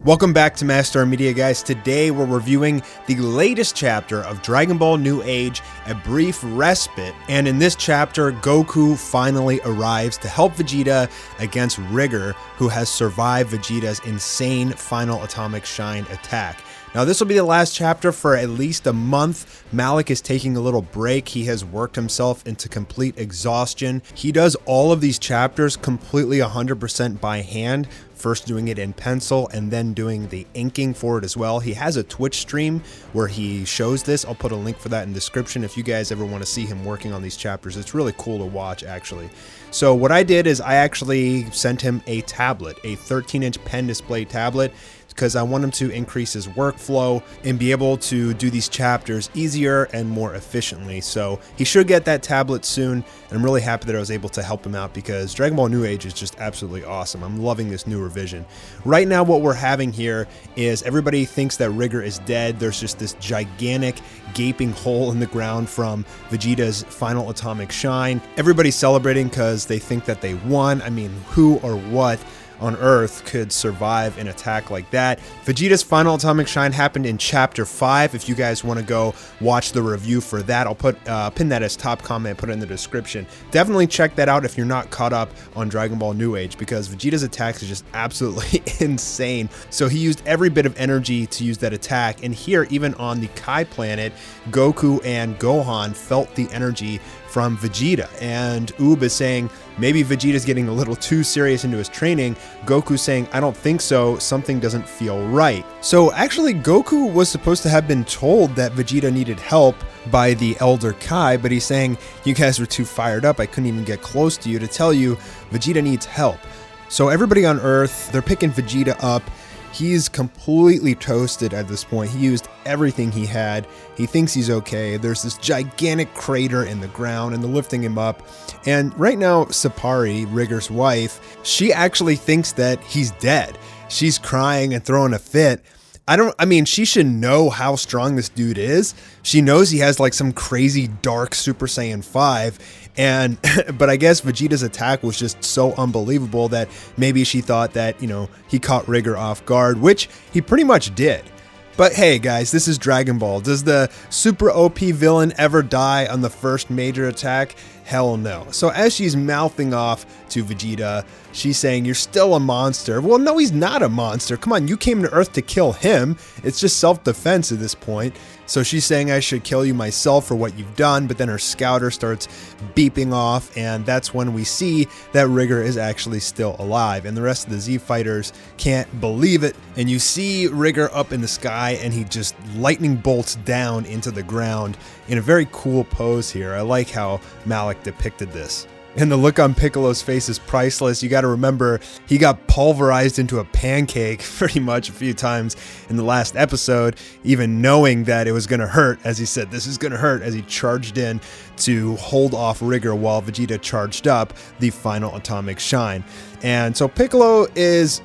Welcome back to Mastar Media, guys. Today we're reviewing the latest chapter of Dragon Ball New Age, A Brief Respite. And in this chapter, Goku finally arrives to help Vegeta against Rigger, who has survived Vegeta's insane final Atomic Shine attack. Now, this will be the last chapter for at least a month. Malik is taking a little break. He has worked himself into complete exhaustion. He does all of these chapters completely 100% by hand, first doing it in pencil and then doing the inking for it as well. He has a Twitch stream where he shows this. I'll put a link for that in the description if you guys ever want to see him working on these chapters. It's really cool to watch, actually. So what I did is I actually sent him a tablet, a 13-inch pen display tablet, because I want him to increase his workflow and be able to do these chapters easier and more efficiently. So he should get that tablet soon, and I'm really happy that I was able to help him out because Dragon Ball New Age is just absolutely awesome. I'm loving this new revision. Right now what we're having here is everybody thinks that Rigger is dead. There's just this gigantic gaping hole in the ground from Vegeta's final Atomic Shine. Everybody's celebrating because they think that they won. I mean, who or what on Earth could survive an attack like that? Vegeta's final Atomic Shine happened in Chapter 5. If you guys want to go watch the review for that, I'll put pin that as top comment, put it in the description. Definitely check that out if you're not caught up on Dragon Ball New Age, because Vegeta's attacks is just absolutely insane. So he used every bit of energy to use that attack, and here, even on the Kai planet, Goku and Gohan felt the energy from Vegeta, and Oob is saying maybe Vegeta's getting a little too serious into his training. Goku's saying, I don't think so, something doesn't feel right. So actually Goku was supposed to have been told that Vegeta needed help by the Elder Kai, but he's saying, you guys were too fired up, I couldn't even get close to you to tell you Vegeta needs help. So everybody on Earth, they're picking Vegeta up. He's completely toasted at this point. He used everything he had. He thinks he's okay. There's this gigantic crater in the ground and they're lifting him up. And right now, Sapari, Rigger's wife, she actually thinks that he's dead. She's crying and throwing a fit. I mean, she should know how strong this dude is. She knows he has like some crazy dark Super Saiyan 5. But I guess Vegeta's attack was just so unbelievable that maybe she thought that, he caught Rigger off guard, which he pretty much did. But hey guys, this is Dragon Ball. Does the super OP villain ever die on the first major attack? Hell no. So as she's mouthing off to Vegeta, she's saying, you're still a monster. Well, no, he's not a monster. Come on, you came to Earth to kill him. It's just self-defense at this point. So she's saying I should kill you myself for what you've done, but then her scouter starts beeping off, and that's when we see that Rigger is actually still alive, and the rest of the Z fighters can't believe it. And you see Rigger up in the sky, and he just lightning bolts down into the ground in a very cool pose here. I like how Malik depicted this. And the look on Piccolo's face is priceless. You got to remember, he got pulverized into a pancake pretty much a few times in the last episode, even knowing that it was going to hurt. As he said, this is going to hurt, as he charged in to hold off Rigger while Vegeta charged up the final Atomic Shine. And so Piccolo is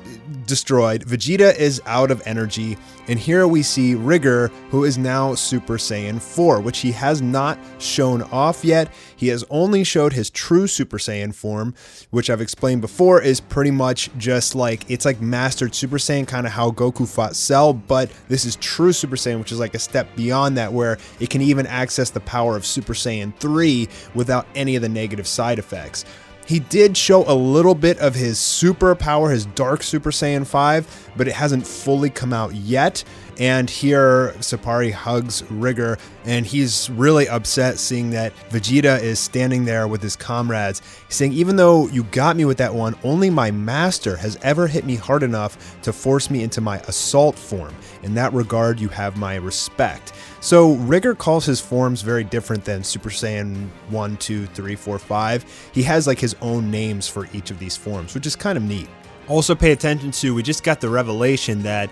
destroyed. Vegeta is out of energy. And here we see Rigger, who is now Super Saiyan 4, which he has not shown off yet. He has only showed his true Super Saiyan form, which I've explained before is pretty much just like, it's like Mastered Super Saiyan, kind of how Goku fought Cell, but this is true Super Saiyan, which is like a step beyond that, where it can even access the power of Super Saiyan 3 without any of the negative side effects. He did show a little bit of his super power, his Dark Super Saiyan 5, but it hasn't fully come out yet. And here Sapari hugs Rigger, and he's really upset seeing that Vegeta is standing there with his comrades. He's saying, even though you got me with that one, only my master has ever hit me hard enough to force me into my assault form. In that regard, you have my respect. So Rigger calls his forms very different than Super Saiyan 1, 2, 3, 4, 5. He has like his own names for each of these forms, which is kind of neat. Also pay attention to, we just got the revelation that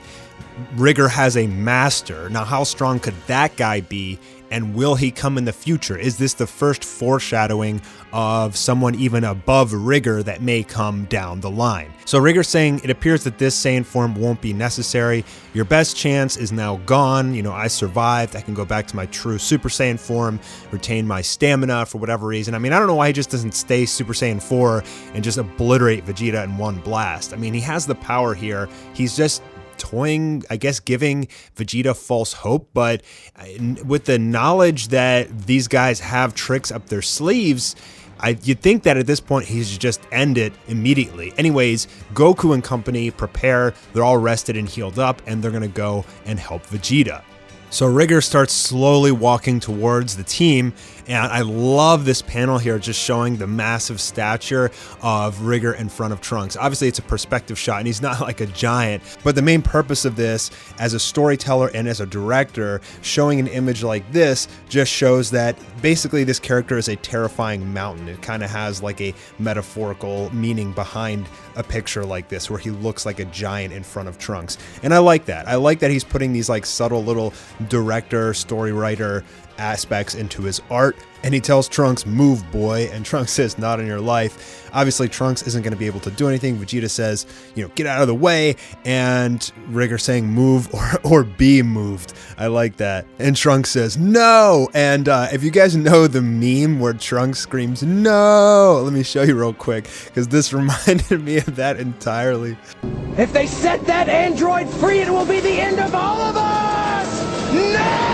Rigger has a master. Now, how strong could that guy be? And will he come in the future? Is this the first foreshadowing of someone even above Rigger that may come down the line? So Rigger's saying, it appears that this Saiyan form won't be necessary. Your best chance is now gone. I survived. I can go back to my true Super Saiyan form, retain my stamina for whatever reason. I don't know why he just doesn't stay Super Saiyan 4 and just obliterate Vegeta in one blast. He has the power here. He's just toying, I guess, giving Vegeta false hope. But with the knowledge that these guys have tricks up their sleeves, you'd think that at this point he's just end it immediately. Anyways, Goku and company prepare. They're all rested and healed up, and they're going to go and help Vegeta. So Rigger starts slowly walking towards the team, and I love this panel here just showing the massive stature of Rigger in front of Trunks. Obviously, it's a perspective shot, and he's not like a giant, but the main purpose of this as a storyteller and as a director, showing an image like this just shows that basically this character is a terrifying mountain. It kind of has like a metaphorical meaning behind a picture like this where he looks like a giant in front of Trunks. And I like that. I like that he's putting these like subtle little director, story writer aspects into his art. And he tells Trunks, "Move, boy." And Trunks says, "Not in your life." Obviously, Trunks isn't going to be able to do anything. Vegeta says, "Get out of the way." And Rigger saying, "Move or be moved." I like that. And Trunks says, "No." And if you guys know the meme where Trunks screams, "No," let me show you real quick, because this reminded me of that entirely. If they set that android free, it will be the end of all of us! No!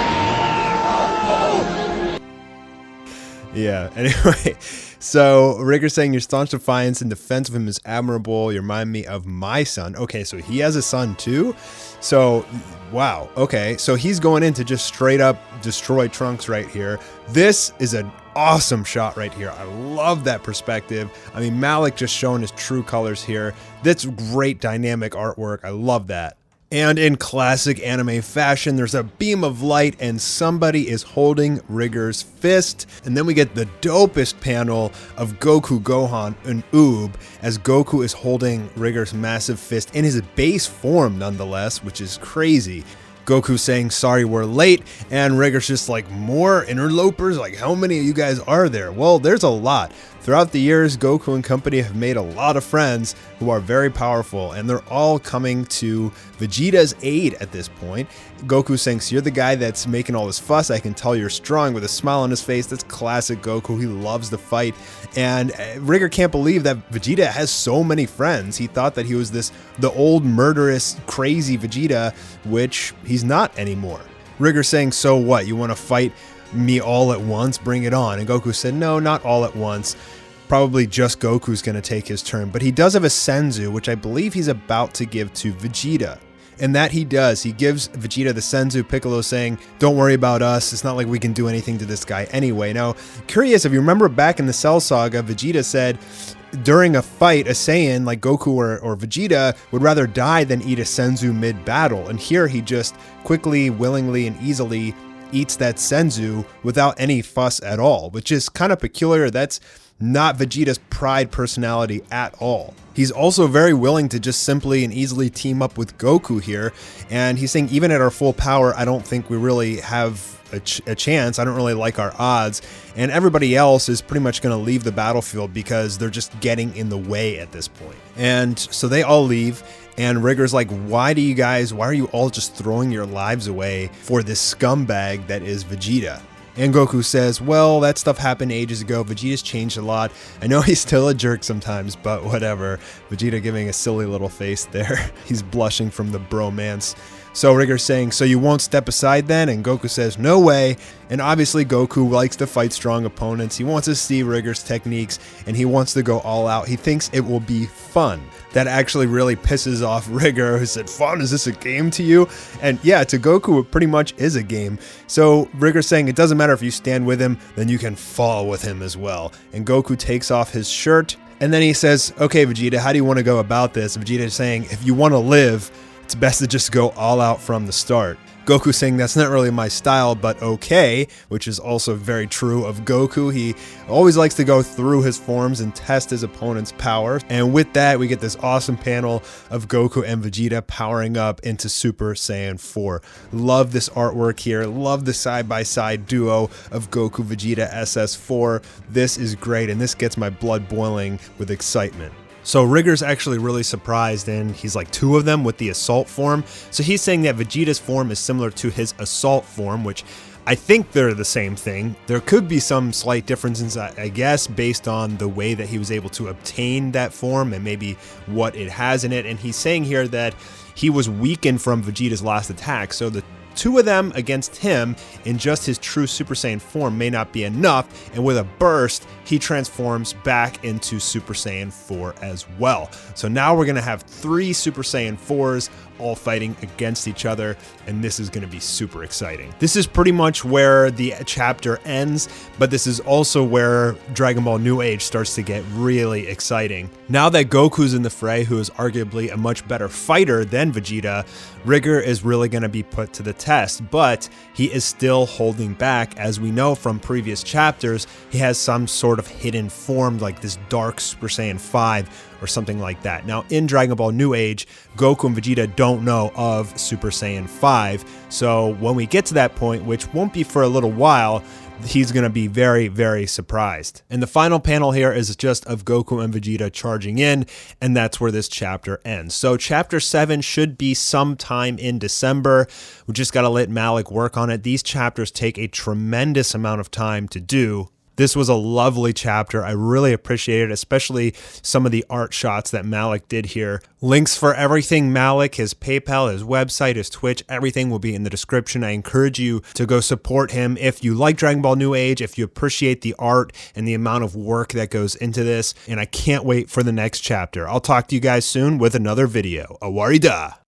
Yeah, anyway, so Rigger's saying your staunch defiance and defense of him is admirable. You remind me of my son. Okay, so he has a son too? So, wow, okay, so he's going in to just straight up destroy Trunks right here. This is an awesome shot right here. I love that perspective. I mean, Malik just showing his true colors here. That's great dynamic artwork. I love that. And in classic anime fashion, there's a beam of light and somebody is holding Rigger's fist. And then we get the dopest panel of Goku, Gohan, and Oob as Goku is holding Rigger's massive fist in his base form nonetheless, which is crazy. Goku saying, "Sorry, we're late," and Rigger's just like, "More interlopers? Like, how many of you guys are there?" Well, there's a lot. Throughout the years, Goku and company have made a lot of friends who are very powerful, and they're all coming to Vegeta's aid at this point. Goku saying, "So you're the guy that's making all this fuss. I can tell you're strong," with a smile on his face. That's classic Goku. He loves to fight. And Rigger can't believe that Vegeta has so many friends. He thought that he was the old murderous, crazy Vegeta, which he's not anymore. Rigger saying, "So what? You want to fight me all at once? Bring it on." And Goku said, "No, not all at once. Probably just Goku's going to take his turn." But he does have a Senzu, which I believe he's about to give to Vegeta. And that he does. He gives Vegeta the Senzu, Piccolo saying, "Don't worry about us. It's not like we can do anything to this guy anyway." Now, curious, if you remember back in the Cell Saga, Vegeta said during a fight, a Saiyan like Goku or Vegeta would rather die than eat a Senzu mid-battle. And here he just quickly, willingly, and easily eats that Senzu without any fuss at all, which is kind of peculiar. That's not Vegeta's pride personality at all. He's also very willing to just simply and easily team up with Goku here, and he's saying even at our full power, I don't think we really have a chance. I don't really like our odds, and everybody else is pretty much going to leave the battlefield because they're just getting in the way at this point. And so they all leave, and Rigger's like, why are you all just throwing your lives away for this scumbag that is Vegeta? And Goku says, "Well, that stuff happened ages ago. Vegeta's changed a lot. I know he's still a jerk sometimes, but whatever." Vegeta giving a silly little face there. He's blushing from the bromance. So Rigger's saying, "So you won't step aside then?" And Goku says, "No way." And obviously Goku likes to fight strong opponents. He wants to see Rigger's techniques, and he wants to go all out. He thinks it will be fun. That actually really pisses off Rigger, who said, "Fun? Is this a game to you?" And yeah, to Goku, it pretty much is a game. So Rigger's saying it doesn't matter if you stand with him, then you can fall with him as well. And Goku takes off his shirt, and then he says, "Okay, Vegeta, how do you want to go about this?" Vegeta is saying, "If you want to live, it's best to just go all out from the start." Goku saying that's not really my style, but okay, which is also very true of Goku. He always likes to go through his forms and test his opponent's power. And with that, we get this awesome panel of Goku and Vegeta powering up into Super Saiyan 4. Love this artwork here. Love the side-by-side duo of Goku Vegeta SS4. This is great, and this gets my blood boiling with excitement. So Rigger's actually really surprised, and he's like two of them with the Assault form. So he's saying that Vegeta's form is similar to his Assault form, which I think they're the same thing. There could be some slight differences, I guess, based on the way that he was able to obtain that form and maybe what it has in it. And he's saying here that he was weakened from Vegeta's last attack, so the two of them against him in just his true Super Saiyan form may not be enough, and with a burst, he transforms back into Super Saiyan 4 as well. So now we're going to have 3 Super Saiyan 4s all fighting against each other, and this is going to be super exciting. This is pretty much where the chapter ends, but this is also where Dragon Ball New Age starts to get really exciting. Now that Goku's in the fray, who is arguably a much better fighter than Vegeta, rigor is really going to be put to the test, but he is still holding back. As we know from previous chapters, he has some sort of hidden form like this dark Super Saiyan 5 or something like that. Now in Dragon Ball New Age, Goku and Vegeta don't know of Super Saiyan 5, so when we get to that point, which won't be for a little while, he's going to be very, very surprised. And the final panel here is just of Goku and Vegeta charging in, and that's where this chapter ends. So chapter 7 should be sometime in December. We just got to let Malik work on it. These chapters take a tremendous amount of time to do. This was a lovely chapter. I really appreciate it, especially some of the art shots that Malik did here. Links for everything Malik, his PayPal, his website, his Twitch, everything will be in the description. I encourage you to go support him if you like Dragon Ball New Age, if you appreciate the art and the amount of work that goes into this. And I can't wait for the next chapter. I'll talk to you guys soon with another video. Awarida!